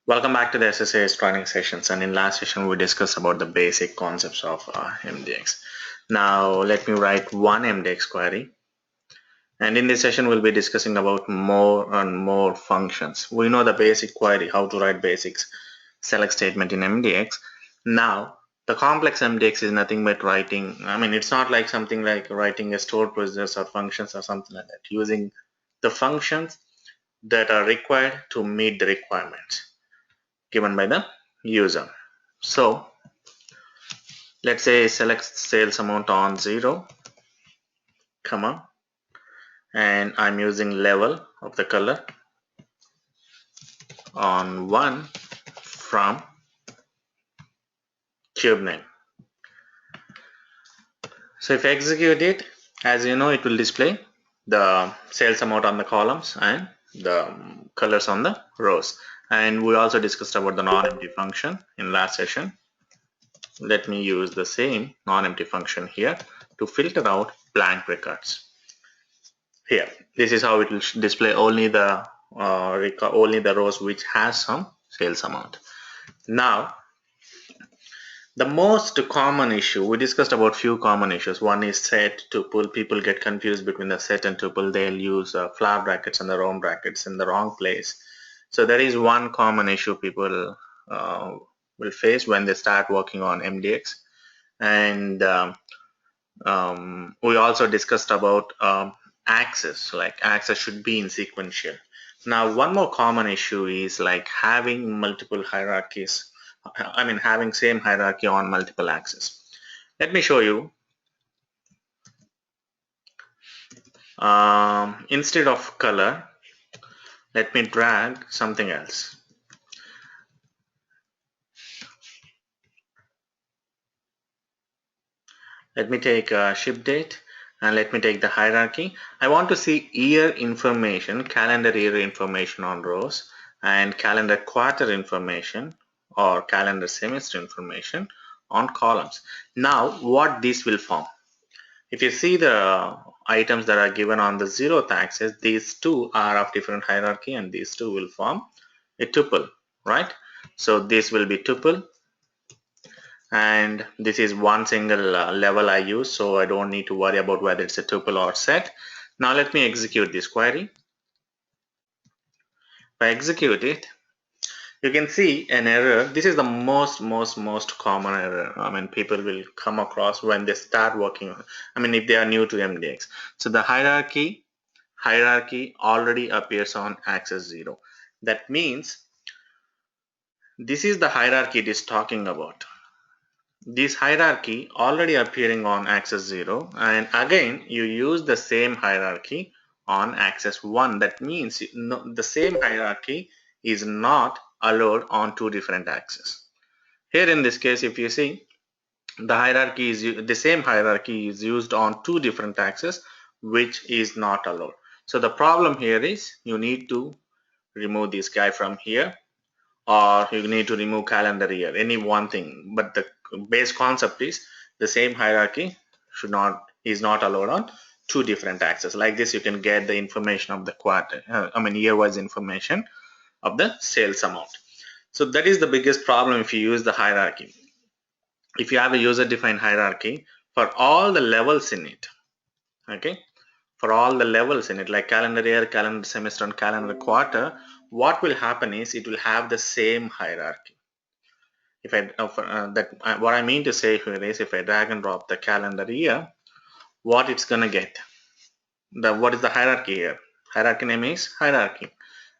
Welcome back to the SSAS training sessions, and in last session we discussed about the basic concepts of MDX. Now let me write one MDX query, and in this session we'll be discussing about more and more functions. We know the basic query, how to write basics select statement in MDX. Now the complex MDX is nothing but writing, it's not like something like writing a stored procedures or functions or something like that, using the functions that are required to meet the requirements given by the user. So let's say select sales amount on 0, comma, and I'm using level of the color on 1 from cube name. So if I execute it, as you know, it will display the sales amount on the columns and the colors on the rows. And we also discussed about the non-empty function in last session. Let me use the same non-empty function here to filter out blank records. Here, this is how it will display only the rows which has some sales amount. Now, the most common issue, we discussed about few common issues. One is set, tuple. People get confused between the set and tuple. They'll use flower brackets and the round brackets in the wrong place. So there is one common issue people will face when they start working on MDX. And we also discussed about access, like access should be in sequential. Now one more common issue is like having multiple hierarchies, having same hierarchy on multiple axes. Let me show you. Instead of color, let me drag something else. Let me take ship date and let me take the hierarchy. I want to see year information, calendar year information on rows, and calendar quarter information or calendar semester information on columns. Now what this will form? If you see the items that are given on the 0th axis, these two are of different hierarchy and these two will form a tuple, right? So this will be tuple, and this is one single level I use, so I don't need to worry about whether it's a tuple or set. Now let me execute this query. If I execute it, you can see an error. This is the most common error people will come across when they start working on, if they are new to MDX. So the hierarchy already appears on axis 0. That means this is the hierarchy it is talking about. This hierarchy already appearing on axis 0, and again you use the same hierarchy on axis 1. That means the same hierarchy is not allowed on two different axes. Here in this case, if you see, the same hierarchy is used on two different axes, which is not allowed. So the problem here is you need to remove this guy from here, or you need to remove calendar year, any one thing. But the base concept is the same hierarchy is not allowed on two different axes. Like this, you can get the information of the quarter, year-wise information of the sales amount. So that is the biggest problem if you use the hierarchy. If you have a user-defined hierarchy for all the levels in it, okay, for all the levels in it, like calendar year, calendar semester, and calendar quarter, what will happen is it will have the same hierarchy. If what I mean to say here is, if I drag and drop the calendar year, what it's gonna get? What is the hierarchy here? Hierarchy name is hierarchy.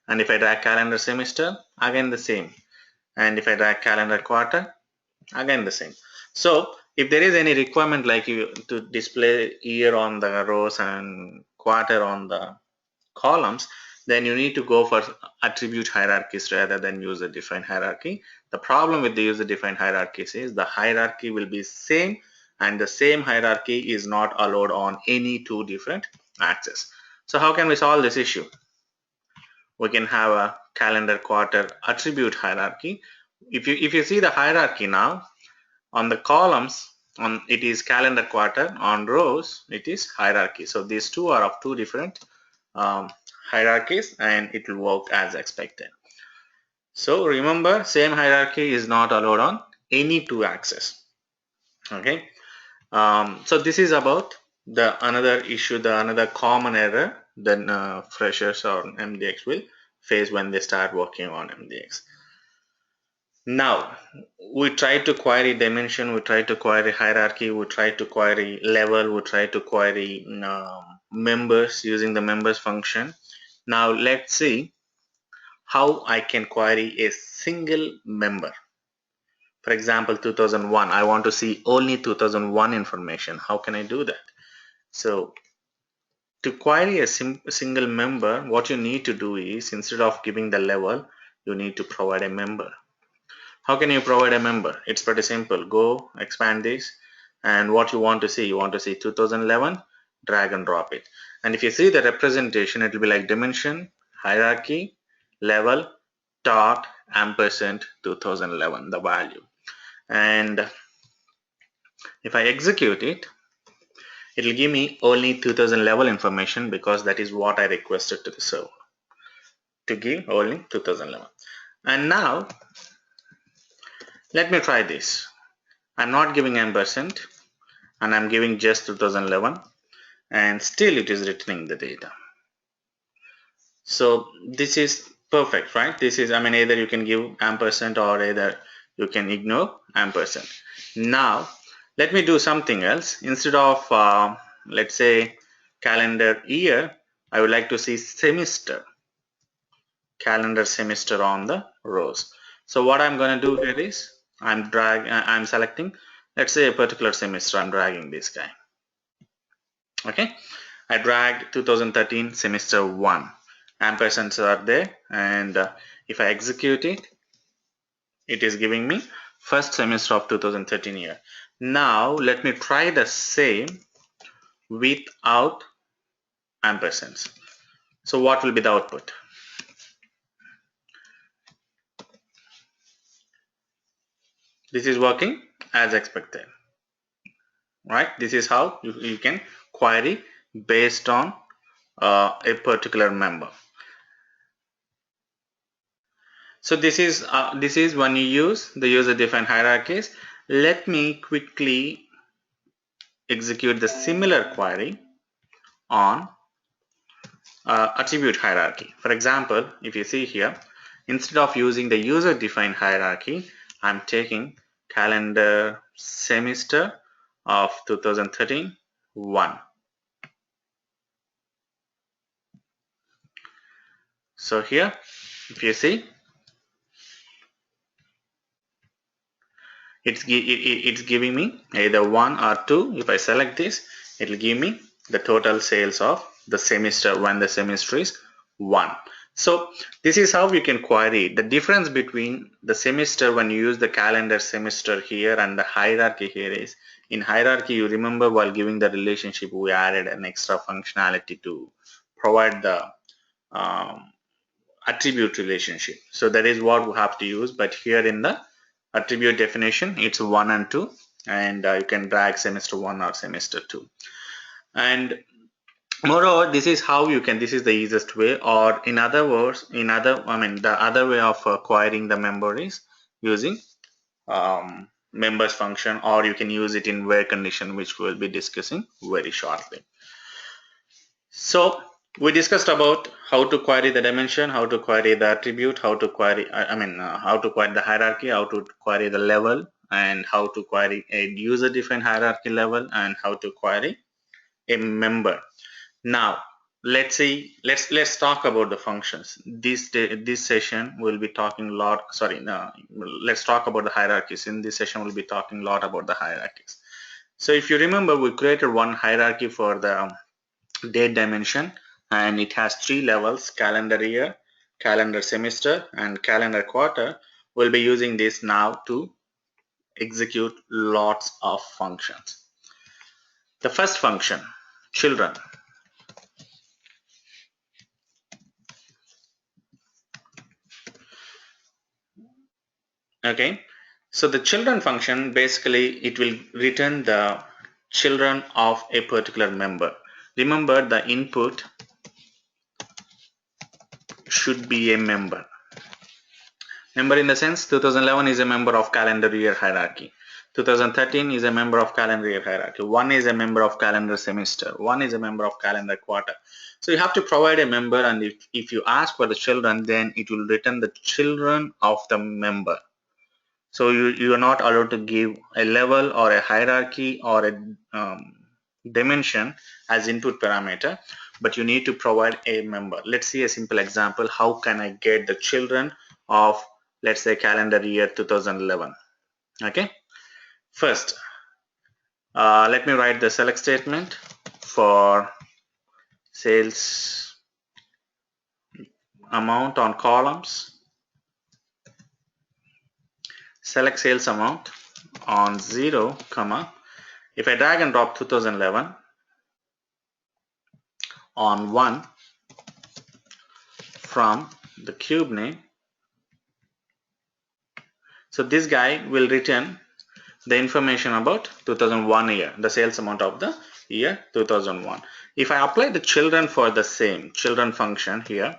And if I drag calendar semester, again the same. And if I drag calendar quarter, again the same. So if there is any requirement like you to display year on the rows and quarter on the columns, then you need to go for attribute hierarchies rather than user defined hierarchy. The problem with the user defined hierarchies is the hierarchy will be same, and the same hierarchy is not allowed on any two different axes. So how can we solve this issue? We can have a calendar quarter attribute hierarchy. If you see the hierarchy now, on the columns it is calendar quarter, on rows it is hierarchy. So these two are of two different hierarchies, and it will work as expected. So remember, same hierarchy is not allowed on any two axes. Okay. So this is about the another issue, the another common error that freshers or MDX will face when they start working on MDX. Now, we try to query dimension, we try to query hierarchy, we try to query level, we try to query members using the members function. Now, let's see how I can query a single member. For example, 2001, I want to see only 2001 information. How can I do that? So, to query a single member, what you need to do is, instead of giving the level, you need to provide a member. How can you provide a member? It's pretty simple. Go expand this, and what you want to see, 2011, drag and drop it. And if you see the representation, it will be like dimension, hierarchy, level, dot, ampersand 2011, the value. And if I execute it, it will give me only 2011 information because that is what I requested to the server, to give only 2011. And now let me try this. I'm not giving ampersand, and I'm giving just 2011, and still it is returning the data. So this is perfect, right? This is, I mean, either you can give ampersand or either you can ignore ampersand. Now let me do something else. Instead of let's say calendar year, I would like to see semester, calendar semester on the rows. So what I'm going to do here is I'm selecting, let's say, a particular semester. I'm dragging this guy. Okay, I dragged 2013 semester 1. Ampersands are there, and if I execute it, it is giving me first semester of 2013 year. Now let me try the same without ampersands. So what will be the output? This is working as expected, right? This is how you can query based on a particular member. So this is when you use the user defined hierarchies. Let me quickly execute the similar query on attribute hierarchy. For example, if you see here, instead of using the user defined hierarchy, I'm taking calendar semester of 2013 1. So here, if you see, it's giving me either 1 or 2. If I select this, it will give me the total sales of the semester when the semester is 1. So this is how you can query the difference between the semester when you use the calendar semester here and the hierarchy here is, in hierarchy, you remember, while giving the relationship, we added an extra functionality to provide the um, attribute relationship. So that is what we have to use. But here in the attribute definition, it's 1 and 2, and you can drag semester 1 or semester 2. And moreover, this is how you can, this is the easiest way, or in other words, the other way of querying the member is using members function, or you can use it in where condition, which we'll be discussing very shortly. So we discussed about how to query the dimension, how to query the attribute, how to query, how to query the hierarchy, how to query the level, and how to query a user-defined hierarchy level, and how to query a member. Now, let's talk about the functions. This session we'll be talking a lot. Sorry, no, let's talk about the hierarchies. In this session, we'll be talking a lot about the hierarchies. So if you remember, we created one hierarchy for the date dimension, and it has 3 levels: calendar year, calendar semester, and calendar quarter. We'll be using this now to execute lots of functions. The first function, children. Okay, so the children function, basically it will return the children of a particular member. Remember, the input should be a member. Member in the sense 2011 is a member of calendar year hierarchy. 2013 is a member of calendar year hierarchy. One is a member of calendar semester. One is a member of calendar quarter. So you have to provide a member, and if you ask for the children, then it will return the children of the member. So you are not allowed to give a level or a hierarchy or a dimension as input parameter, but you need to provide a member. Let's see a simple example. How can I get the children of, let's say, calendar year 2011? Okay, first let me write the select statement for sales amount on columns. Select sales amount on 0 comma, if I drag and drop 2011 on 1 from the cube name, so this guy will return the information about 2001 year, the sales amount of the year 2001. If I apply the children for the same children function here,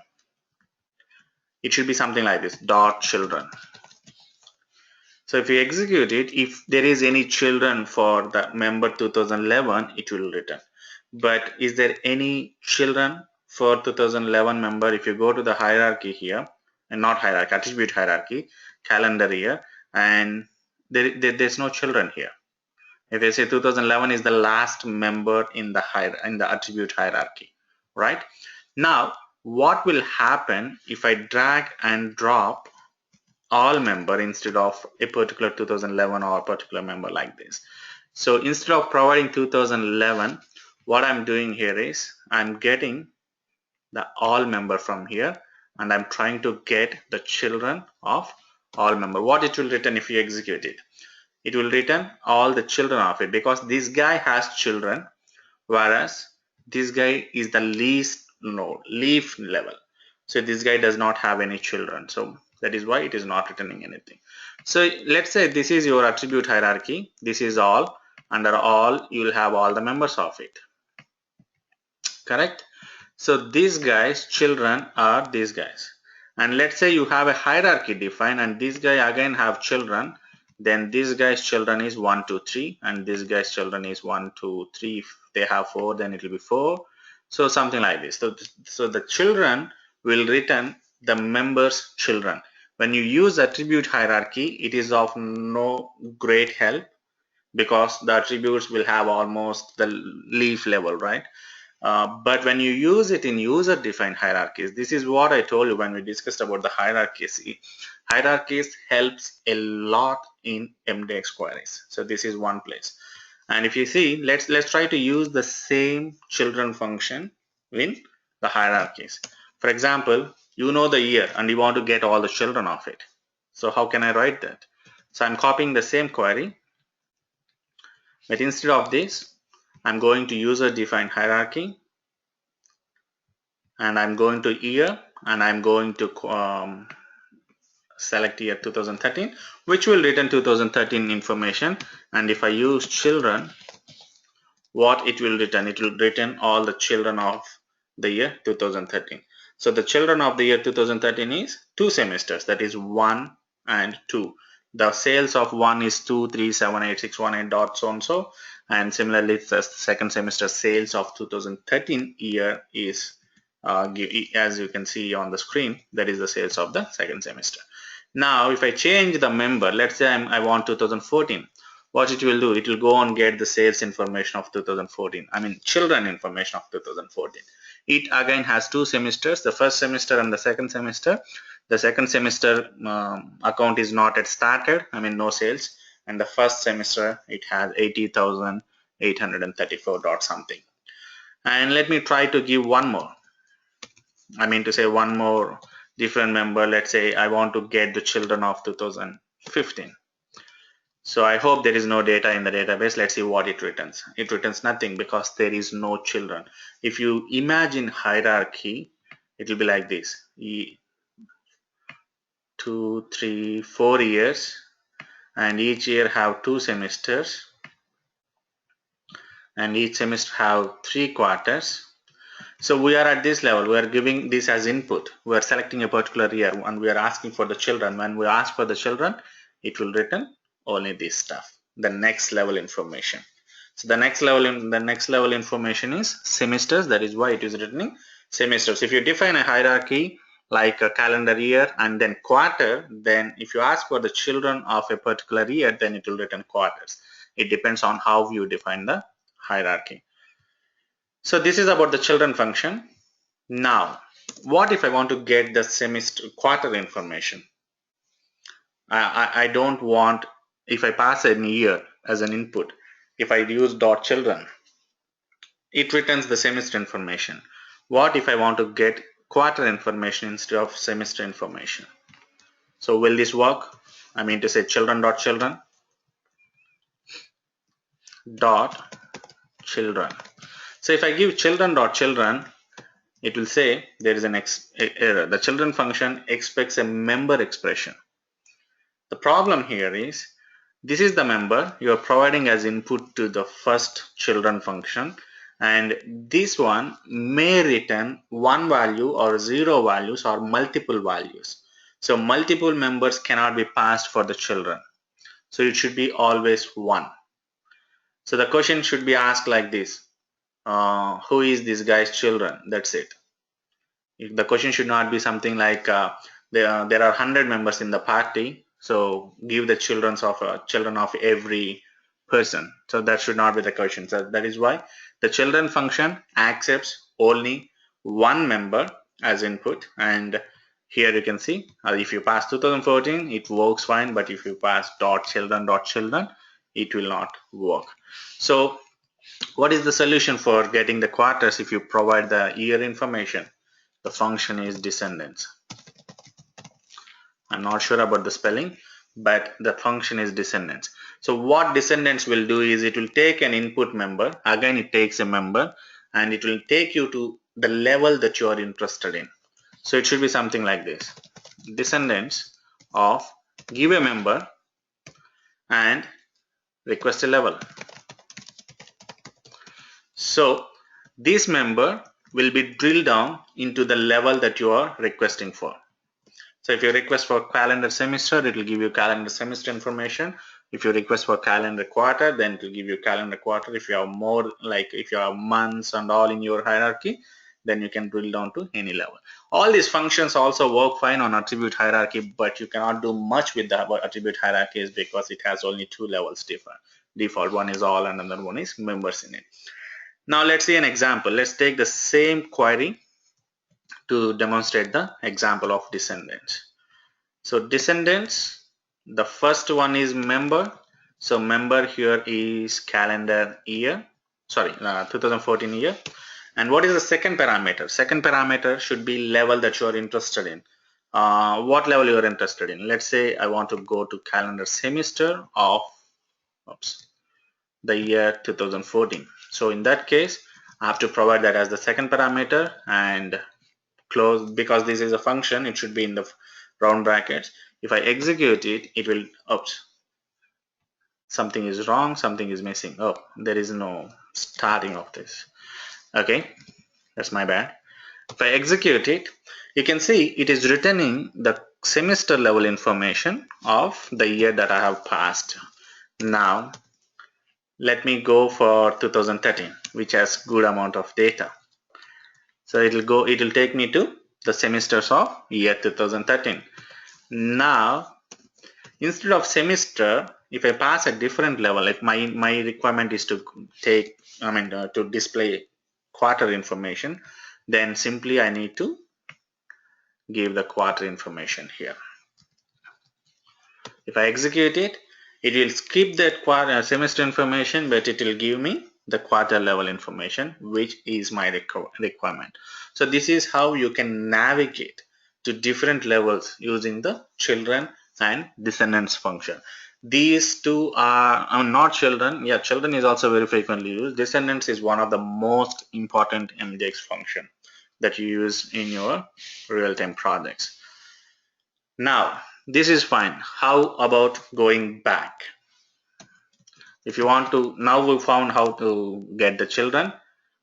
it should be something like this, dot children. So if you execute it, if there is any children for the member 2011, it will return. But is there any children for 2011 member? If you go to the hierarchy here, and not hierarchy, attribute hierarchy, calendar year, and there's no children here. If I say 2011 is the last member in the attribute hierarchy, right? Now, what will happen if I drag and drop all member instead of a particular 2011 or a particular member like this? So instead of providing 2011, what I'm doing here is I'm getting the all member from here, and I'm trying to get the children of all member. What it will return if you execute it? It will return all the children of it, because this guy has children, whereas this guy is the least node, leaf level. So this guy does not have any children. So that is why it is not returning anything. So let's say this is your attribute hierarchy. This is all. Under all, you will have all the members of it. Correct? So these guys, children, are these guys. And let's say you have a hierarchy defined, and this guy again have children. Then this guy's children is 1, 2, 3, and this guy's children is 1, 2, 3. If they have 4, then it will be 4. So something like this. So the children will return the members' children. When you use attribute hierarchy, it is of no great help, because the attributes will have almost the leaf level, right? But when you use it in user-defined hierarchies, this is what I told you when we discussed about the hierarchies. Hierarchies helps a lot in MDX queries. So this is one place. And if you see, let's try to use the same children function in the hierarchies. For example, you know the year and you want to get all the children of it. So how can I write that? So I'm copying the same query, but instead of this, I'm going to user-defined hierarchy, and I'm going to year, and I'm going to select year 2013, which will return 2013 information. And if I use children, what it will return? It will return all the children of the year 2013. So the children of the year 2013 is 2 semesters, that is 1 and 2. The sales of 1 is 2, 3, 7, 8, 6, 1, 8 dot so and so. And similarly, the second semester sales of 2013 year is as you can see on the screen, that is the sales of the second semester. Now if I change the member, let's say I want 2014, what it will do, it will go and get the sales information of 2014, I mean children information of 2014. It again has 2 semesters, the first semester and the second semester. The second semester account is not yet started, I mean no sales, and the first semester it has 80,834 dot something. And let me try to give one more, I mean to say one more different member. Let's say I want to get the children of 2015. So I hope there is no data in the database. Let's see what it returns. It returns nothing because there is no children. If you imagine hierarchy, it will be like this: 2, 3, 4 years, and each year have 2 semesters, and each semester have 3 quarters. So we are at this level, we are giving this as input. We are selecting a particular year and we are asking for the children. When we ask for the children, it will return only this stuff, the next level information. So the next level information is semesters. That is why it is returning semesters. If you define a hierarchy like a calendar year and then quarter, then if you ask for the children of a particular year, then it will return quarters. It depends on how you define the hierarchy. So this is about the children function. Now, what if I want to get the semester quarter information? I don't want, if I pass a year as an input, if I use dot children, it returns the semester information. What if I want to get quarter information instead of semester information? So will this work? I mean to say children dot children dot children. So if I give children dot children, it will say there is an error. The children function expects a member expression. The problem here is this is the member you are providing as input to the first children function, and this one may return one value or zero values or multiple values. So multiple members cannot be passed for the children. So it should be always one. So the question should be asked like this. Who is this guy's children? That's it. The question should not be something like there are 100 members in the party, so give the children of every person. So that should not be the question. So that is why the children function accepts only one member as input. And here you can see if you pass 2014, it works fine, but if you pass dot children, it will not work. So what is the solution for getting the quarters if you provide the year information? The function is Descendants. I'm not sure about the spelling, but the function is Descendants. So what Descendants will do is it will take an input member, again it takes a member, and it will take you to the level that you are interested in. So it should be something like this. Descendants of give a member and request a level. So this member will be drilled down into the level that you are requesting for. So if you request for calendar semester, it will give you calendar semester information. If you request for calendar quarter, then it will give you calendar quarter. If you have more, like if you have months and all in your hierarchy, then you can drill down to any level. All these functions also work fine on attribute hierarchy, but you cannot do much with the attribute hierarchies because it has only two levels default. One is all and another one is members in it. Now let's see an example. Let's take the same query to demonstrate the example of Descendants. So Descendants, the first one is member. So member here is calendar year, 2014 year. And what is the second parameter? Second parameter should be level that you are interested in. What level you are interested in? Let's say I want to go to calendar semester of the year 2014. So in that case, I have to provide that as the second parameter and close, because this is a function, it should be in the round brackets. If I execute it, it will, something is wrong, something is missing. Oh, there is no starting of this. Okay, that's my bad. If I execute it, you can see it is returning the semester level information of the year that I have passed. Now, let me go for 2013, which has good amount of data. So it will take me to the semesters of year 2013. Now, instead of semester, if I pass a different level, like my requirement is to take, to display quarter information, then simply I need to give the quarter information here. If I execute it, it will skip that quarter semester information, but it will give me the quarter level information, which is my requirement. So this is how you can navigate to different levels using the children and Descendants function. These two are not children. Yeah, children is also very frequently used. Descendants is one of the most important MJX function that you use in your real-time projects. Now, this is fine. How about going back? If you want to, now we found how to get the children,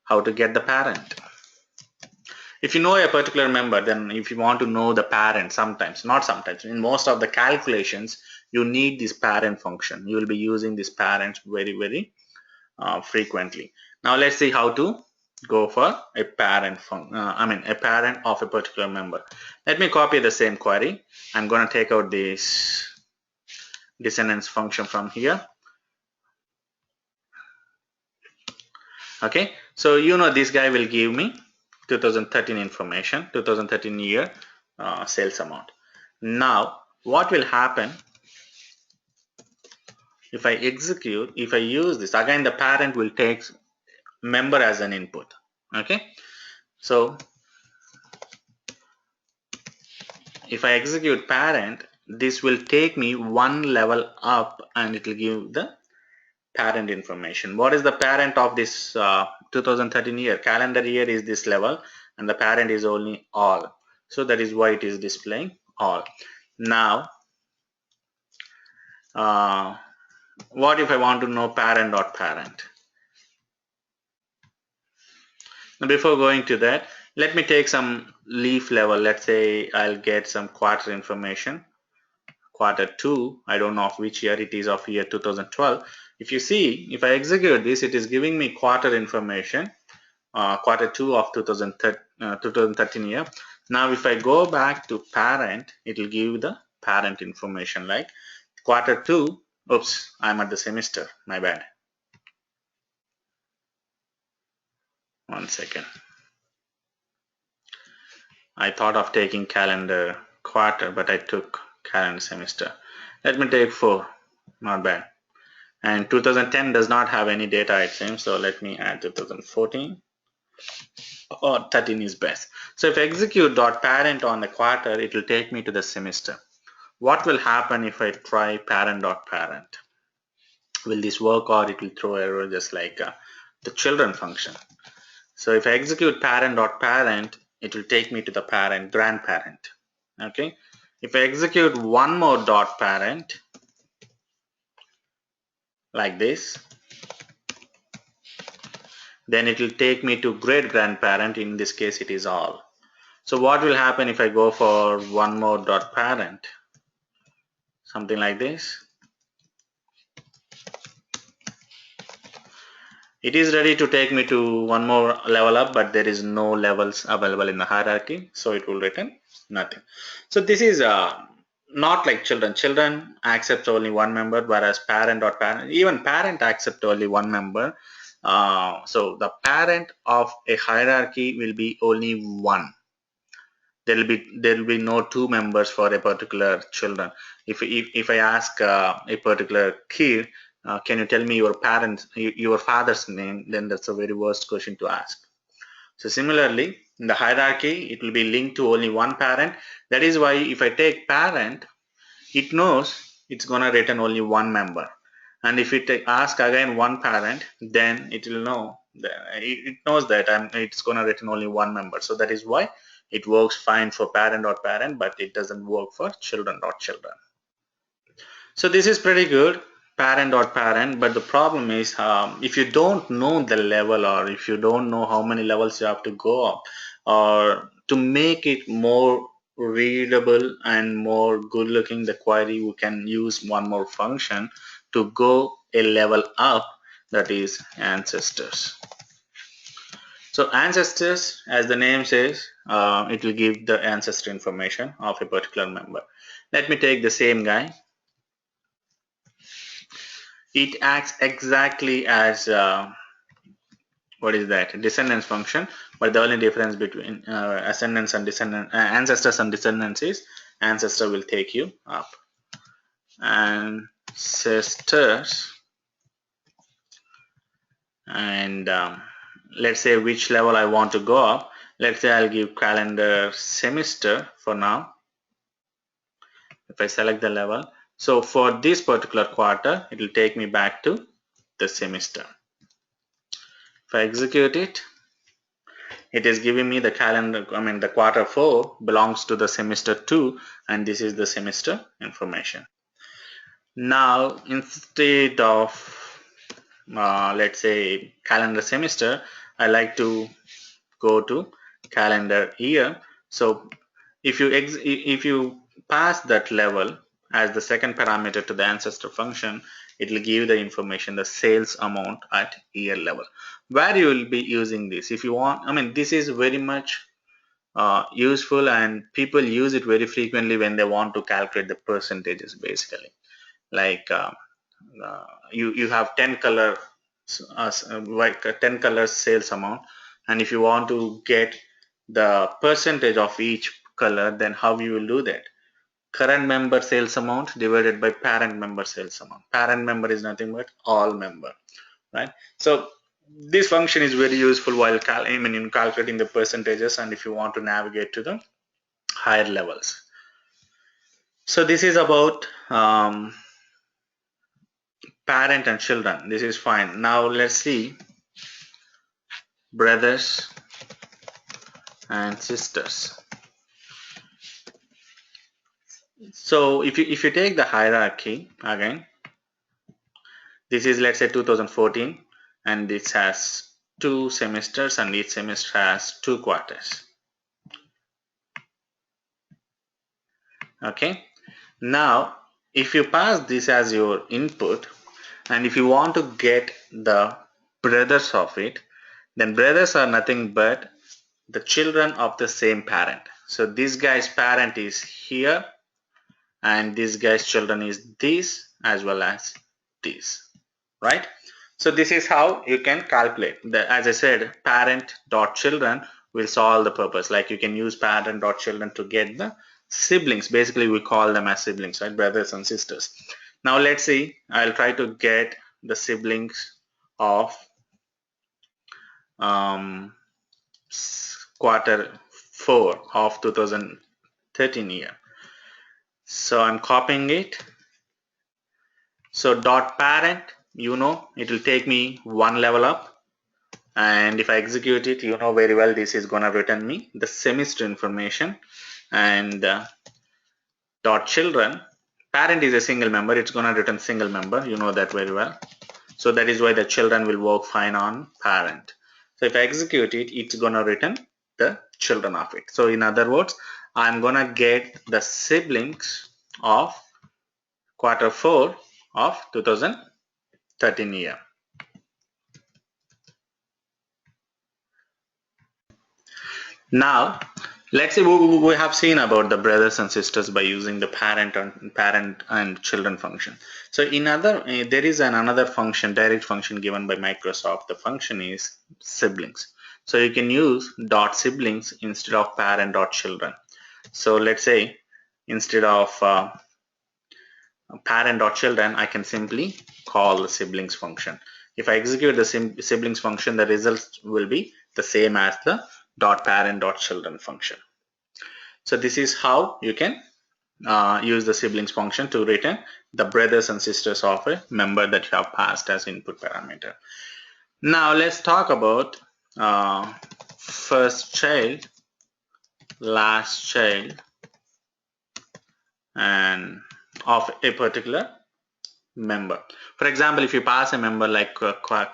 how to get the parent. If you know a particular member, then if you want to know the parent, sometimes, not sometimes, in most of the calculations, you need this parent function. You will be using this parent very, very frequently. Now let's see how to go for a parent a parent of a particular member. Let me copy the same query. I'm going to take out this descendants function from here. Okay, so you know this guy will give me 2013 information, 2013 year sales amount. Now what will happen if I execute, if I use this again, the parent will take member as an input. Okay, so if I execute parent, this will take me one level up and it will give the parent information. What is the parent of this 2013 year? Calendar year is this level and the parent is only all. So that is why it is displaying all. Now, what if I want to know parent dot parent? Now, before going to that, let me take some leaf level. Let's say I'll get some quarter information. Quarter 2, I don't know of which year it is, of year 2012. If you see, if I execute this, it is giving me quarter information, quarter 2 of 2013 year. Now if I go back to parent, it will give the parent information like quarter 2. Oops, I'm at the semester, my bad. One second. I thought of taking calendar quarter, but I took calendar semester. Let me take 4, not bad. And 2010 does not have any data, it seems, so let me add 2014 or 13 is best. So if I execute dot parent on the quarter, it will take me to the semester. What will happen if I try parent dot parent? Will this work, or it will throw error just like the children function? So if I execute parent dot parent, it will take me to the parent, grandparent. Okay. If I execute one more dot parent like this, then it will take me to great grandparent. In this case, it is all. So what will happen if I go for one more dot parent? Something like this. It is ready to take me to one more level up, but there is no levels available in the hierarchy, so it will return nothing. So this is not like children. Children accept only one member, whereas parent or parent, even parent accept only one member. So the parent of a hierarchy will be only one. There will be no two members for a particular children. If I ask a particular kid, can you tell me your parents, your father's name, then that's a very worst question to ask. So similarly, in the hierarchy, it will be linked to only one parent. That is why if I take parent, it knows it's gonna return only one member. And if it ask again one parent, then it will know it knows that it's gonna return only one member. So that is why it works fine for parent dot parent, but it doesn't work for children dot children. So this is pretty good, parent dot parent, but the problem is if you don't know the level, or if you don't know how many levels you have to go up, or to make it more readable and more good looking the query, we can use one more function to go a level up, that is ancestors. So ancestors, as the name says, it will give the ancestor information of a particular member. Let me take the same guy. It acts exactly as what is that, descendants function, but the only difference between ascendants and ancestors and descendants is ancestor will take you up. Ancestors, and let's say which level I want to go up. Let's say I'll give calendar semester for now. If I select the level, so for this particular quarter, it will take me back to the semester. If I execute it, it is giving me the calendar, the quarter 4 belongs to the semester 2, and this is the semester information. Now instead of let's say calendar semester, I like to go to calendar year. So if you pass that level as the second parameter to the ancestor function, it will give the information, the sales amount at year level, where you will be using this if you want. I mean, this is very much useful, and people use it very frequently when they want to calculate the percentages, basically. Like you have 10 color like 10 color sales amount, and if you want to get the percentage of each color, then how you will do that? Current member sales amount divided by parent member sales amount. Parent member is nothing but all member, right? So this function is very useful while in calculating the percentages, and if you want to navigate to the higher levels. So this is about parent and children. This is fine. Now let's see brothers and sisters. So if you take the hierarchy again, this is, let's say, 2014, and this has 2 semesters, and each semester has 2 quarters. Okay, now if you pass this as your input, and if you want to get the brothers of it, then brothers are nothing but the children of the same parent. So this guy's parent is here, and this guy's children is this as well as this, right? So this is how you can calculate. As I said, parent dot children will solve the purpose. Like you can use parent dot children to get the siblings. Basically, we call them as siblings, right? Brothers and sisters. Now let's see. I'll try to get the siblings of quarter 4 of 2013 year. So I'm copying it. So dot parent, it will take me one level up, and if I execute it, very well this is gonna return me the semester information. And dot children, parent is a single member, it's gonna return single member, that very well. So that is why the children will work fine on parent. So if I execute it, it's gonna return the children of it. So in other words, I'm gonna get the siblings of quarter 4 of 2013 year. Now let's say we have seen about the brothers and sisters by using the parent and children function. So in there is another function, direct function given by Microsoft. The function is siblings. So you can use dot siblings instead of parent dot children. So let's say instead of parent dot children, I can simply call the siblings function. If I execute the siblings function, the results will be the same as the dot parent dot children function. So this is how you can use the siblings function to return the brothers and sisters of a member that you have passed as input parameter. Now let's talk about first child, last child, and of a particular member. For example, if you pass a member like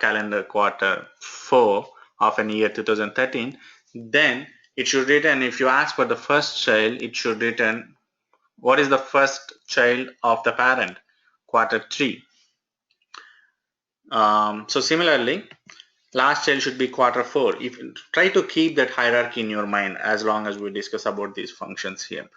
calendar quarter 4 of an year 2013, then it should return, if you ask for the first child, it should return what is the first child of the parent, quarter 3. So similarly, last child should be quarter 4. If you try to keep that hierarchy in your mind as long as we discuss about these functions here.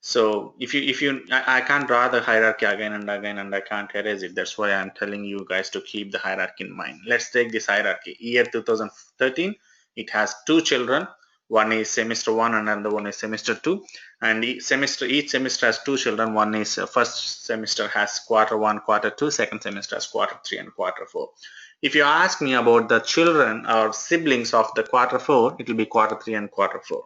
So I can't draw the hierarchy again and again, and I can't erase it. That's why I'm telling you guys to keep the hierarchy in mind. Let's take this hierarchy. Year 2013, it has 2 children. One is semester 1 and another one is semester 2. And each semester has 2 children. One is first semester has quarter 1, quarter 2. Second semester has quarter 3 and quarter 4. If you ask me about the children or siblings of the quarter 4, it will be quarter 3 and quarter 4.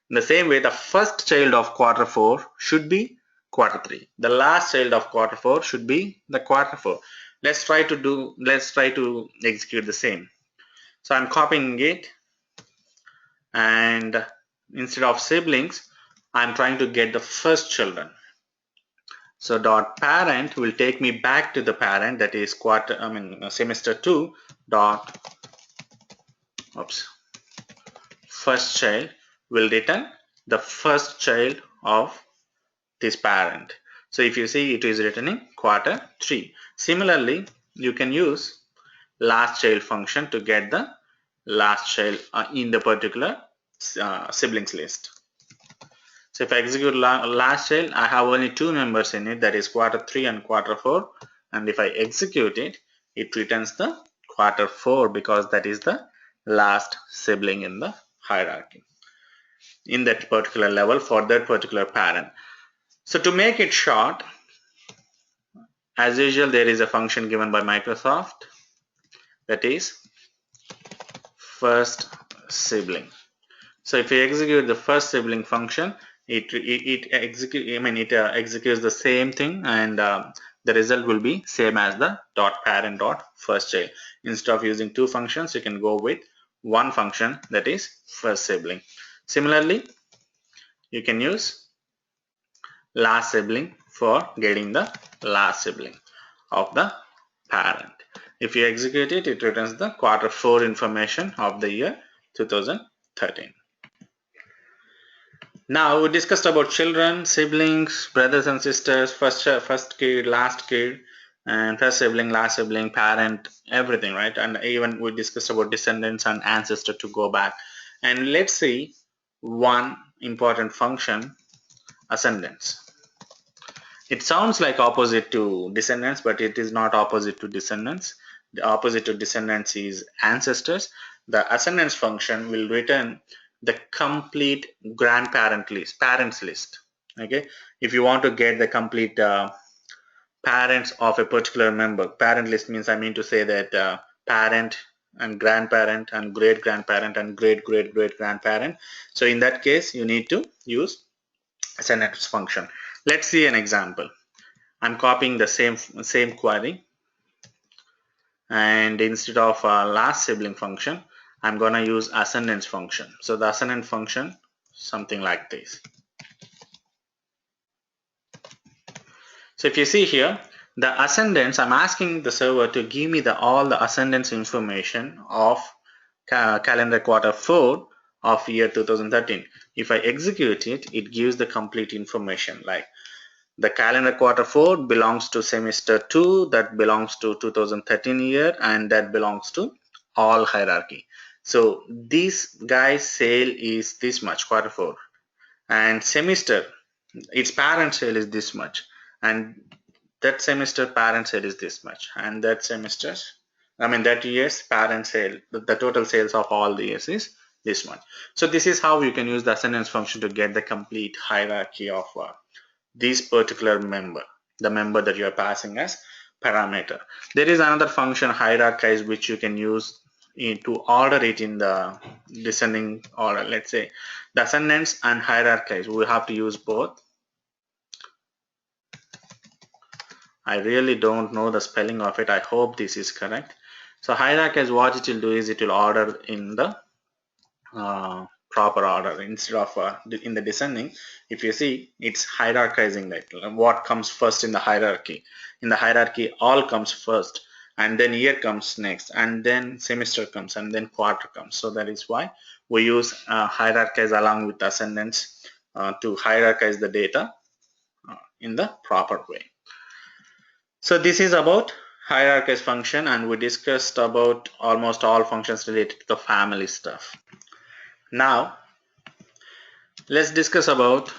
In the same way, the first child of quarter 4 should be quarter 3. The last child of quarter 4 should be the quarter 4. Let's try to execute the same. So I'm copying it, and instead of siblings, I'm trying to get the first children. So dot parent will take me back to the parent, that is semester 2 dot first child will return the first child of this parent. So if you see, it is returning quarter 3. Similarly, you can use last child function to get the last child in the particular siblings list. So if I execute last child, I have only 2 members in it, that is quarter 3 and quarter 4. And if I execute it, it returns the quarter 4 because that is the last sibling in the hierarchy in that particular level for that particular parent. So to make it short, as usual, there is a function given by Microsoft, that is first sibling. So if you execute the first sibling function, it executes the same thing, and the result will be same as the dot parent dot first child. Instead of using 2 functions, you can go with 1 function, that is first sibling. Similarly, you can use last sibling for getting the last sibling of the parent. If you execute it, it returns the quarter 4 information of the year 2013. Now we discussed about children, siblings, brothers and sisters, first kid, last kid, and first sibling, last sibling, parent, everything, right? And even we discussed about descendants and ancestor to go back. And let's see one important function, ascendants. It sounds like opposite to descendants, but it is not opposite to descendants. The opposite to descendants is ancestors. The ascendants function will return the complete grandparent list, parents list. Okay, if you want to get the complete parents of a particular member, parent list means, I mean to say that parent and grandparent and great grandparent and great great great grandparent. So in that case, you need to use ascendants function. Let's see an example. I'm copying the same query, and instead of last sibling function, I'm gonna use ascendants function. So the ascendant function, something like this. So if you see here, the ascendants, I'm asking the server to give me all the ascendants information of calendar quarter 4 of year 2013. If I execute it, it gives the complete information, like the calendar quarter 4 belongs to semester 2, that belongs to 2013 year, and that belongs to all hierarchy. So this guy's sale is this much, quarter 4, and semester, its parent sale is this much, and that semester parent sale is this much, and that semester's, I mean that year's parent sale, the total sales of all the years is this much. So this is how you can use the ascendance function to get the complete hierarchy of this particular member, the member that you are passing as parameter. There is another function, hierarchies, which you can use to order it in the descending order. Let's say the ascendants and hierarchies, we have to use both. I really don't know the spelling of it. I hope this is correct. So hierarchies, what it will do is it will order in the proper order instead of in the descending. If you see, it's hierarchizing, like what comes first in the hierarchy. In the hierarchy, all comes first, and then year comes next, and then semester comes, and then quarter comes. So that is why we use hierarchies along with ascendants to hierarchize the data in the proper way. So this is about hierarchies function, and we discussed about almost all functions related to the family stuff. Now let's discuss about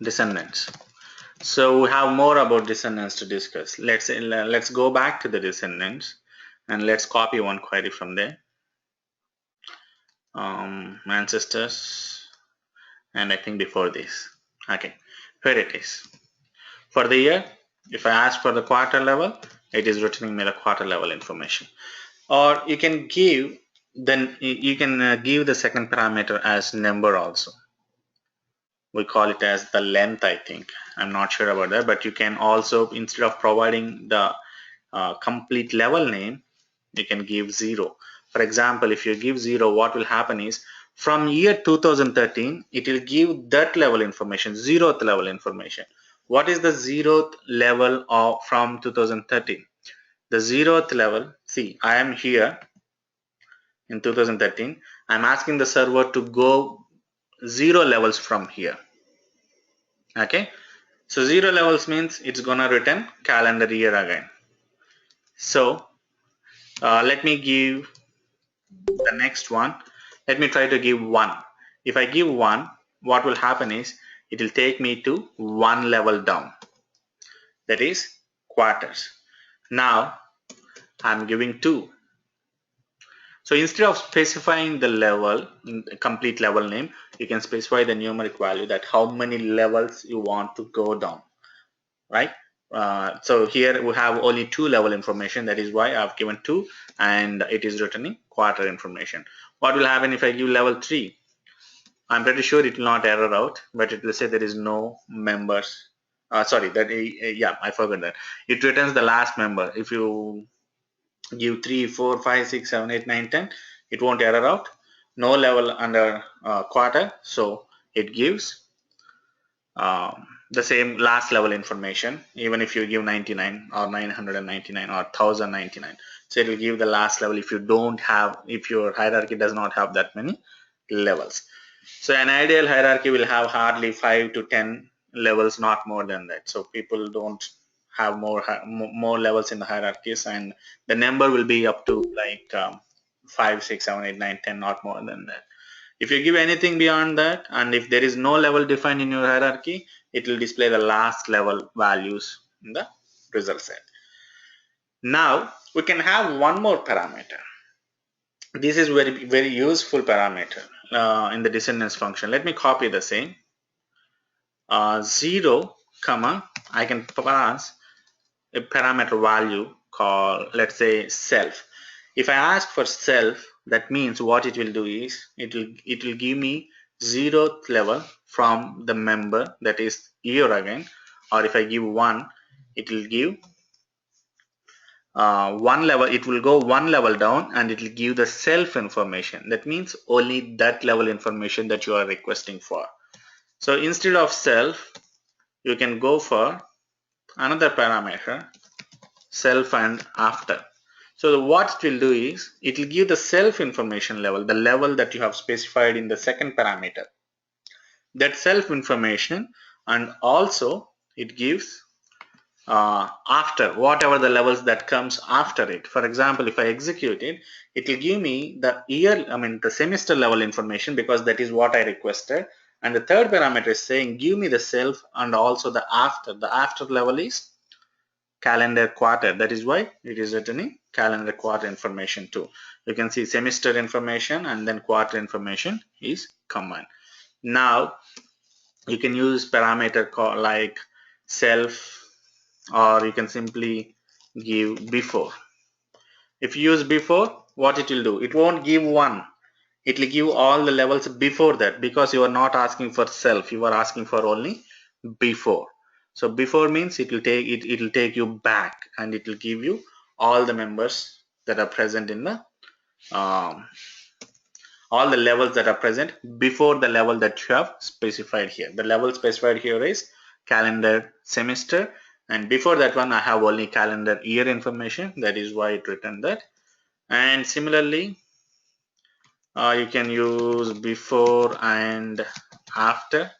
descendants. So we have more about descendants to discuss. Let's go back to the descendants, and let's copy one query from there. Ancestors, and I think before this. Okay, here it is. For the year, if I ask for the quarter level, it is returning me the quarter level information. Or you can give give the second parameter as number also. We call it as the length, I think. I'm not sure about that, but you can also, instead of providing the complete level name, you can give 0. For example, if you give 0, what will happen is from year 2013, it will give that level information, 0th level information. What is the 0th level of from 2013? The 0th level, see, I am here in 2013, I'm asking the server to go 0 levels from here. Okay, so 0 levels means it's gonna return calendar year again. So let me give the next one. Let me try to give 1. If I give 1, what will happen is it will take me to 1 level down, that is quarters. Now I'm giving 2. So instead of specifying the level, complete level name, you can specify the numeric value, that how many levels you want to go down, right? So here we have only 2 level information, that is why I've given 2, and it is returning quarter information. What will happen if I give level 3? I'm pretty sure it will not error out, but it will say there is no members. Sorry, that yeah, I forgot that. It returns the last member. If you give 3, 4, 5, 6, 7, 8, 9, 10, it won't error out. No level under quarter, so it gives the same last level information, even if you give 99 or 999 or 1099. So it will give the last level if you don't have, if your hierarchy does not have that many levels. So an ideal hierarchy will have hardly 5 to 10 levels, not more than that. So people don't have more levels in the hierarchies, and the number will be up to like 5, 6, 7, 8, 9, 10, not more than that. If you give anything beyond that, and if there is no level defined in your hierarchy, it will display the last level values in the result set. Now we can have one more parameter. This is very useful parameter in the descendants function. Let me copy the same. 0 comma, I can pass a parameter value called, let's say, self. If I ask for self, that means what it will do is it will give me 0th level from the member, that is year again. Or if I give 1, it will give 1 level, it will go 1 level down, and it will give the self information. That means only that level information that you are requesting for. So instead of self, you can go for another parameter, self and after. So what it will do is it will give the self information level, the level that you have specified in the second parameter, that self information, and also it gives after, whatever the levels that comes after it. For example, if I execute it, it will give me the year, I mean the semester level information, because that is what I requested. And the third parameter is saying give me the self and also the after. The after level is calendar quarter. That is why it is returning calendar quarter information too. You can see semester information and then quarter information is combined. Now you can use parameter like self, or you can simply give before. If you use before, what it will do, it won't give 1, it will give all the levels before that, because you are not asking for self, you are asking for only before. So before means it will take you back, and it will give you all the members that are present in the all the levels that are present before the level that you have specified here. The level specified here is calendar semester, and before that one I have only calendar year information. That is why it returned that. And similarly, you can use before and after.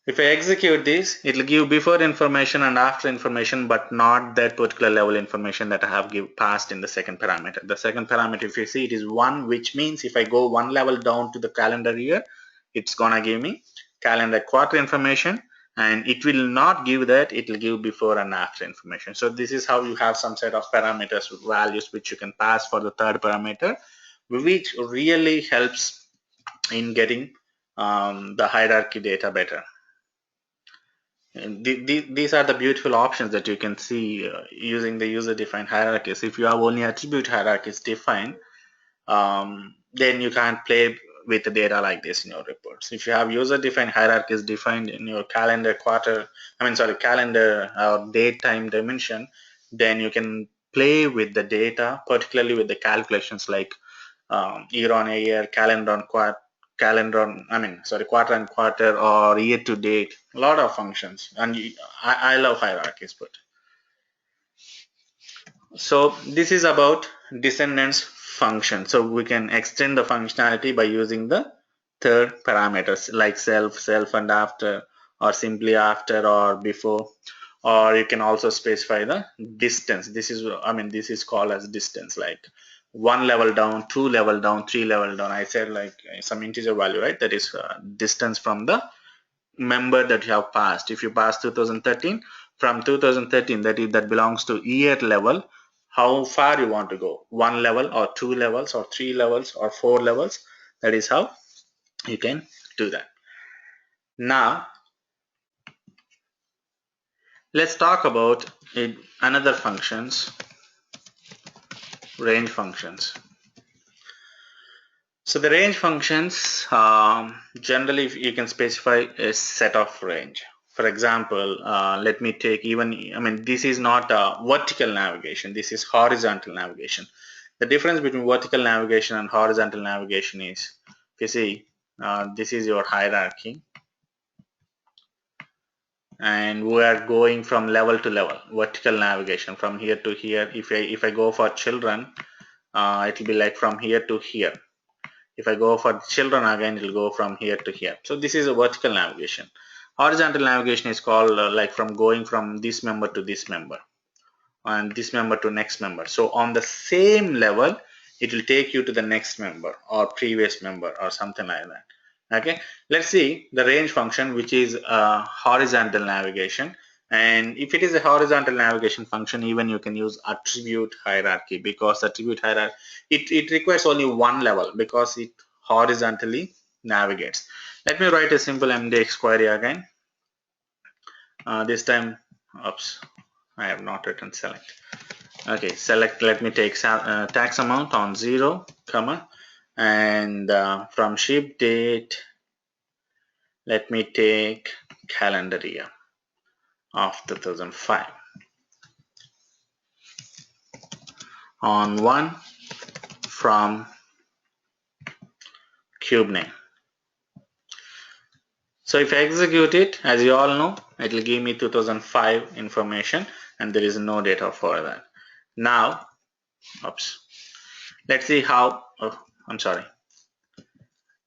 If I execute this, it will give before information and after information, but not that particular level information that I have passed in the second parameter. The second parameter, if you see, it is 1, which means if I go 1 level down to the calendar year, it's gonna give me calendar quarter information, and it will not give that, it will give before and after information. So this is how you have some set of parameters, values which you can pass for the third parameter, which really helps in getting the hierarchy data better. And these are the beautiful options that you can see using the user-defined hierarchies. If you have only attribute hierarchies defined, then you can't play with the data like this in your reports. If you have user-defined hierarchies defined in your calendar calendar or date time dimension, then you can play with the data, particularly with the calculations like year on a year, calendar on quarter and quarter, or year to date. A lot of functions, and I love hierarchies. But so this is about descendants function. So we can extend the functionality by using the third parameters like self and after, or simply after or before, or you can also specify the distance. This is, I mean, this is called as distance, like one level down, two level down, three level down. I said like some integer value, right? That is distance from the member that you have passed. If you pass 2013, from 2013, that belongs to year level, how far you want to go, one level or two levels or three levels or four levels. That is how you can do that. Now let's talk about another functions, range functions. So the range functions, generally you can specify a set of range. For example, let me take even, I mean, this is not vertical navigation, this is horizontal navigation. The difference between vertical navigation and horizontal navigation is, if you see, this is your hierarchy, and we are going from level to level, vertical navigation from here to here. If I go for children, it will be like from here to here. If I go for children again, it will go from here to here. So this is a vertical navigation. Horizontal navigation is called like from going from this member to this member and this member to next member. So on the same level, it will take you to the next member or previous member or something like that. Okay, let's see the range function, which is horizontal navigation. And if it is a horizontal navigation function, even you can use attribute hierarchy, because attribute hierarchy, it requires only one level because it horizontally navigates. Let me write a simple MDX query again. This time, oops, I have not written select. Okay, select, let me take tax amount on 0, comma, and from ship date, let me take calendar year of 2005. On 1, from cube name. So if I execute it, as you all know, it will give me 2005 information and there is no data for that. Now, oops, let's see how, oh, I'm sorry.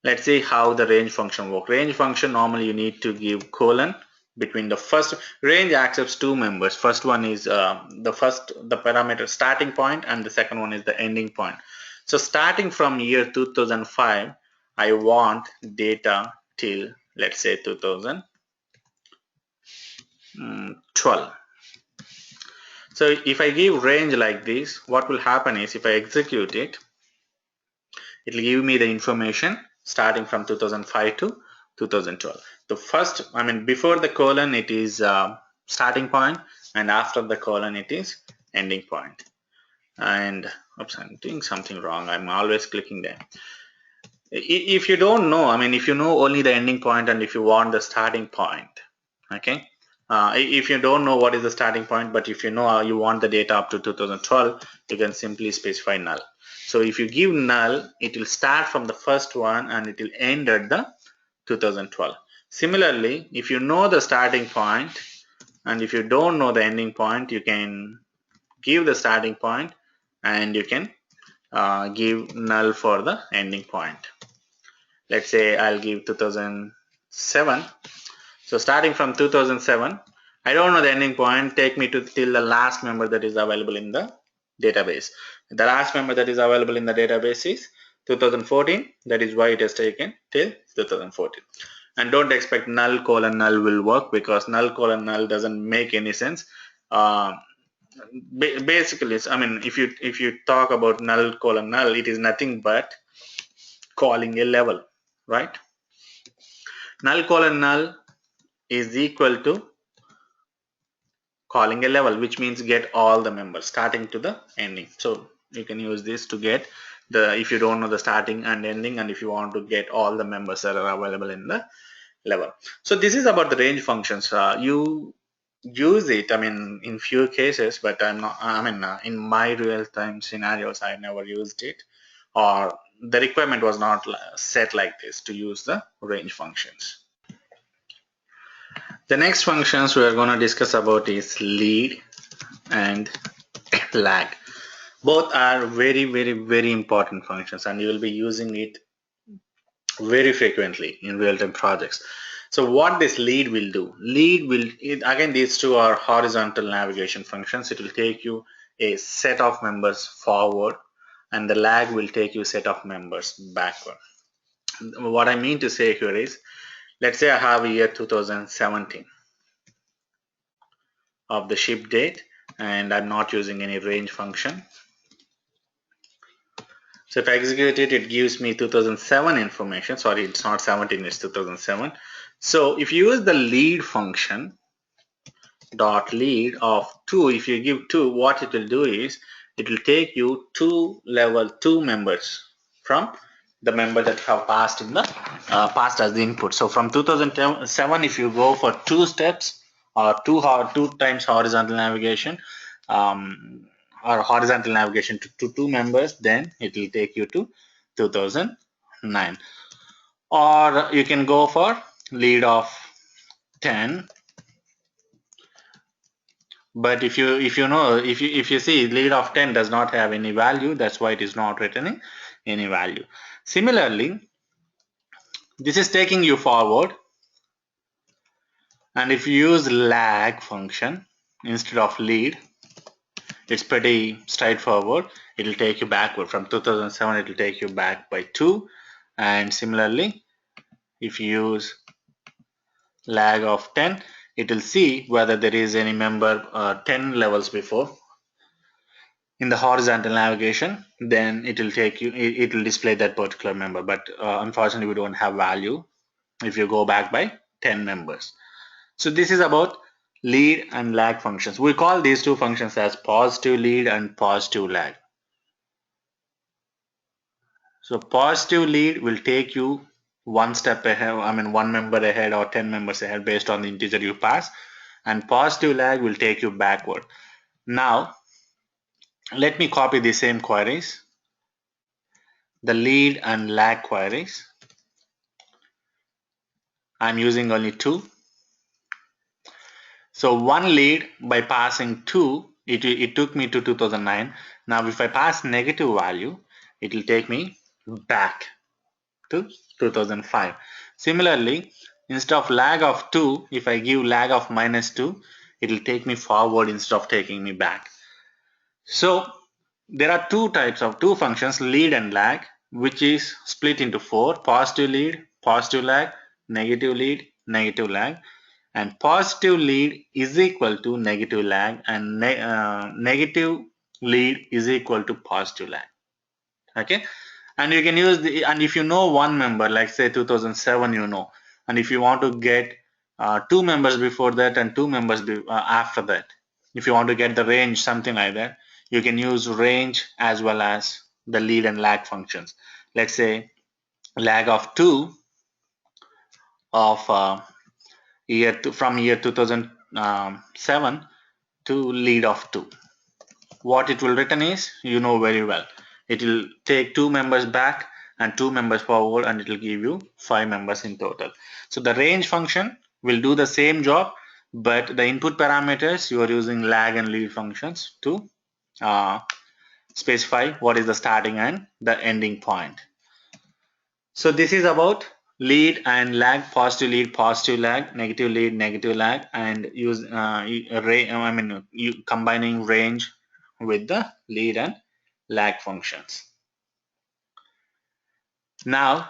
Let's see how the range function works. Range function, normally you need to give colon between the first. Range accepts two members. First one is the parameter starting point, and the second one is the ending point. So starting from year 2005, I want data till, let's say, 2012. So if I give range like this, what will happen is, if I execute it, it will give me the information starting from 2005 to 2012. The first, I mean, before the colon it is starting point, and after the colon it is ending point. And oops, I'm doing something wrong, I'm always clicking there. If you don't know, I mean, if you know only the ending point and if you want the starting point, okay, if you don't know what is the starting point, but if you know you want the data up to 2012, you can simply specify null. So if you give null, it will start from the first one and it will end at the 2012. Similarly, if you know the starting point and if you don't know the ending point, you can give the starting point and you can give null for the ending point. Let's say I'll give 2007. So starting from 2007, I don't know the ending point, take me to till the last member that is available in the database. The last member that is available in the database is 2014. That is why it has taken till 2014. And don't expect null colon null will work, because null colon null doesn't make any sense. Basically, I mean, if you talk about null colon null, it is nothing but calling a level, right? Null colon null is equal to calling a level, which means get all the members starting to the ending. So you can use this to get the, if you don't know the starting and ending, and if you want to get all the members that are available in the level. So this is about the range functions. You use it, I mean, in few cases, but I'm not, I mean, in my real time scenarios, I never used it, or the requirement was not set like this to use the range functions. The next functions we are going to discuss about is lead and lag. Both are very, very, very important functions, and you will be using it very frequently in real-time projects. So what this lead will do, again, these two are horizontal navigation functions. It will take you a set of members forward, and the lag will take you set of members backward. What I mean to say here is, let's say I have a year 2017 of the ship date, and I'm not using any range function. So if I execute it, it gives me 2007 information. Sorry, it's not 17, it's 2007. So if you use the lead function, dot lead of 2, if you give 2, what it will do is it will take you to level 2 members from the member that have passed in the passed as the input. So from 2007, if you go for 2 steps or two times horizontal navigation, um, or horizontal navigation to 2 members, then it will take you to 2009. Or you can go for lead of 10. But if you see lead of 10 does not have any value, that's why it is not returning any value. Similarly, this is taking you forward, and if you use lag function instead of lead, it's pretty straightforward. It will take you backward from 2007. It will take you back by 2. And similarly, if you use lag of 10, it will see whether there is any member 10 levels before in the horizontal navigation, then it will take you, it will display that particular member. But unfortunately, we don't have value if you go back by 10 members. So this is about lead and lag functions. We call these two functions as positive lead and positive lag. So positive lead will take you one step ahead, one member ahead or 10 members ahead based on the integer you pass, and positive lag will take you backward. Now let me copy the same queries, the lead and lag queries. I'm using only 2. So one lead, by passing 2, it took me to 2009. Now if I pass negative value, it will take me back to 2005. Similarly, instead of lag of 2, if I give lag of -2, it will take me forward instead of taking me back. So there are two functions, lead and lag, which is split into 4: positive lead, positive lag, negative lead, negative lag. And positive lead is equal to negative lag, and negative lead is equal to positive lag. Okay, and you can use and if you know one member, like say 2007, and if you want to get 2 members before that and 2 members after that, if you want to get the range, something like that, you can use range as well as the lead and lag functions. Let's say lag of 2 of from year 2007 to lead of 2. What it will return is, very well, it will take 2 members back and 2 members forward, and it will give you 5 members in total. So the range function will do the same job, but the input parameters, you are using lag and lead functions to uh, specify what is the starting and the ending point. So this is about lead and lag, positive lag, negative lag, and use combining range with the lead and lag functions. Now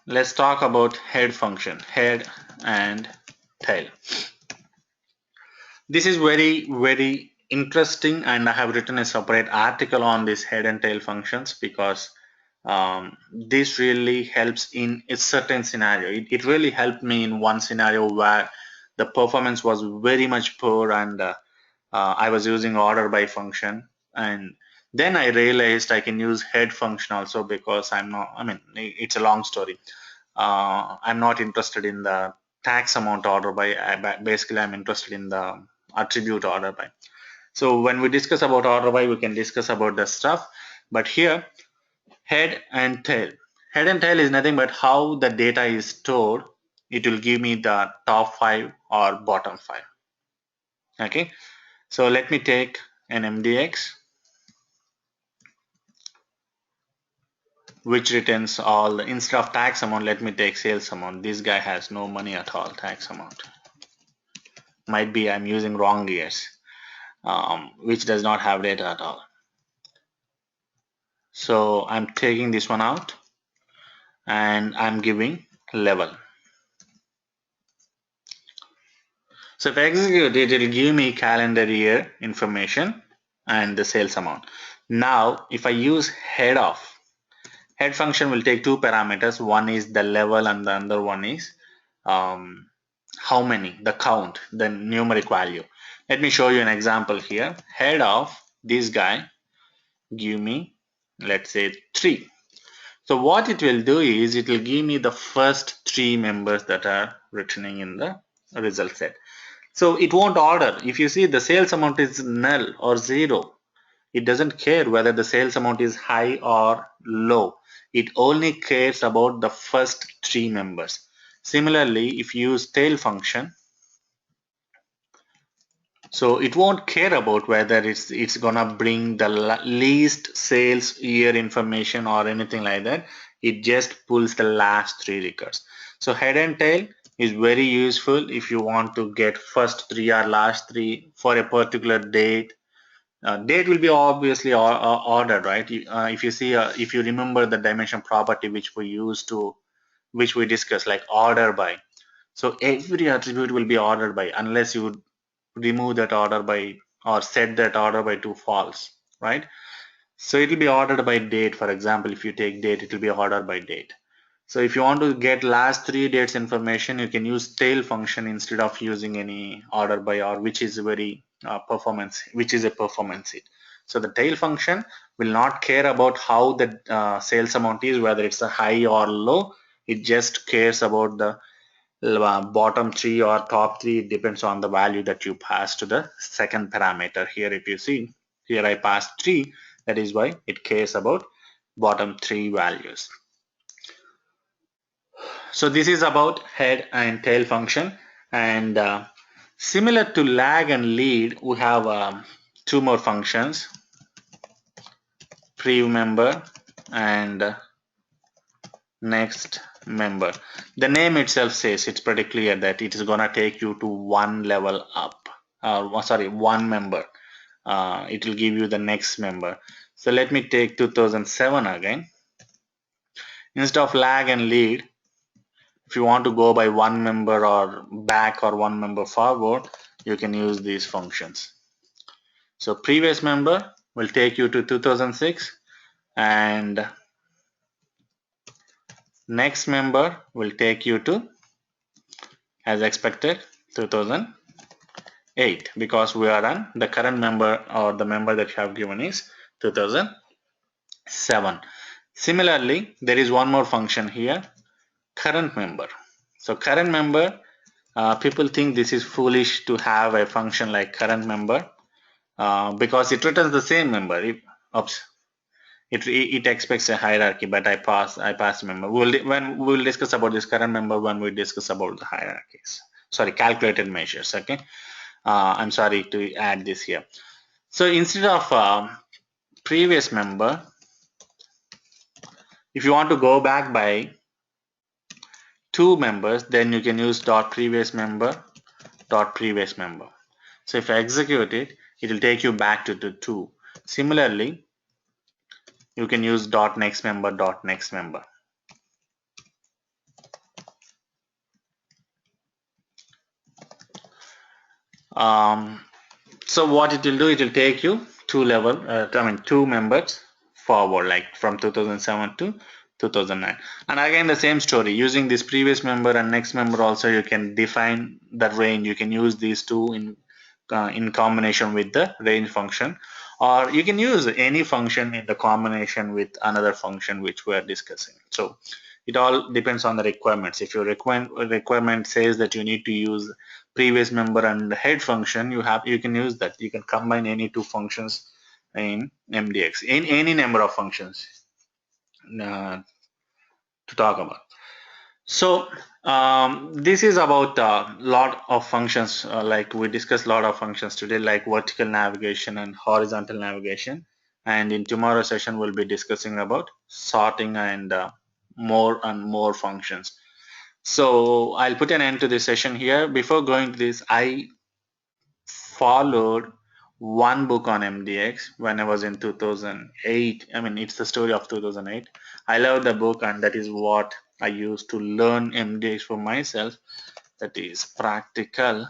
let's talk about head function, head and tail. This is very, very interesting, and I have written a separate article on this head and tail functions because this really helps in a certain scenario. It really helped me in one scenario where the performance was very much poor, and I was using order by function, and then I realized I can use head function also, because it's a long story. I'm not interested in the tax amount order by. Basically, I'm interested in the attribute order by. So when we discuss about order by, we can discuss about the stuff. But here, head and tail. Head and tail is nothing but how the data is stored. It will give me the top 5 or bottom 5. Okay. So let me take an MDX. which returns all instead of tax amount. Let me take sales amount. This guy has no money at all. Tax amount might be I'm using wrong years, which does not have data at all. So I'm taking this one out and I'm giving level. So if I execute it, it will give me calendar year information and the sales amount. Now if I use head function will take two parameters. One is the level and the other one is how many, the count, the numeric value. Let me show you an example here. Head of this guy give me, let's say 3. So what it will do is it will give me the first 3 members that are returning in the result set. So it won't order. If you see the sales amount is null or 0, it doesn't care whether the sales amount is high or low. It only cares about the first 3 members. Similarly, if you use tail function, so it won't care about whether it's gonna bring the least sales year information or anything like that. It just pulls the last 3 records. So head and tail is very useful if you want to get first 3 or last 3 for a particular date. Date will be obviously ordered, right? If you see, if you remember the dimension property which we discussed, like order by. So every attribute will be ordered by unless you remove that order by or set that order by to false, right? So it will be ordered by date. For example, if you take date, it will be ordered by date. So if you want to get last 3 dates information, you can use tail function instead of using any order by or which is very which is a performance hit. So the tail function will not care about how the sales amount is, whether it's a high or low. It just cares about the bottom 3 or top 3. It depends on the value that you pass to the second parameter. Here if you see, here I passed 3, that is why it cares about bottom 3 values. So this is about head and tail function, and similar to lag and lead, we have 2 more functions, pre member and next member. The name itself says, it's pretty clear that it is gonna take you to one level up, sorry, one member. It will give you the next member. So let me take 2007 again. Instead of lag and lead, if you want to go by one member or back or one member forward, you can use these functions. So previous member will take you to 2006 and next member will take you to, as expected, 2008, because we are on the current member or the member that you have given is 2007. Similarly, there is one more function here, current member. So current member, people think this is foolish to have a function like current member because it returns the same member. It expects a hierarchy, but I pass member. We'll discuss about this current member when we discuss about the hierarchies. Sorry, calculated measures. Okay, I'm sorry to add this here. So instead of previous member, if you want to go back by 2 members, then you can use dot previous member dot previous member. So if I execute it, it will take you back to the 2. Similarly, you can use dot next member dot next member. So what it will do, it will take you 2 members forward, like from 2007 to 2009. And again the same story, using this previous member and next member also, you can define the range. You can use these two in combination with the range function, or you can use any function in the combination with another function which we are discussing. So it all depends on the requirements. If your requirement says that you need to use previous member and head function, you can use that. You can combine any 2 functions in MDX, in any number of functions to talk about. So this is about a lot of functions, like we discussed a lot of functions today, like vertical navigation and horizontal navigation. and in tomorrow's session we'll be discussing about sorting and more functions. So I'll put an end to this session here. Before going to this, I followed one book on MDX when I was in 2008. I mean, it's the story of 2008. I love the book, and that is what I used to learn MDX for myself. That is Practical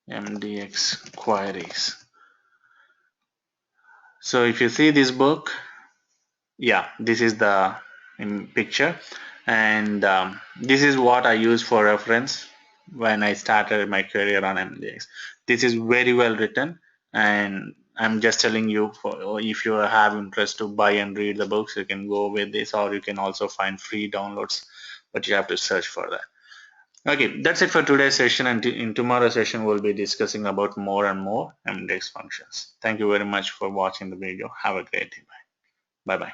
MDX Queries. So if you see this book, yeah, this is the picture, and this is what I use for reference when I started my career on MDX. This is very well written, and I'm just telling you, for if you have interest to buy and read the books, you can go with this, or you can also find free downloads, but you have to search for that. Okay, that's it for today's session, and in tomorrow's session we'll be discussing about more and more MDX functions. Thank you very much for watching the video. Have a great day. Bye bye.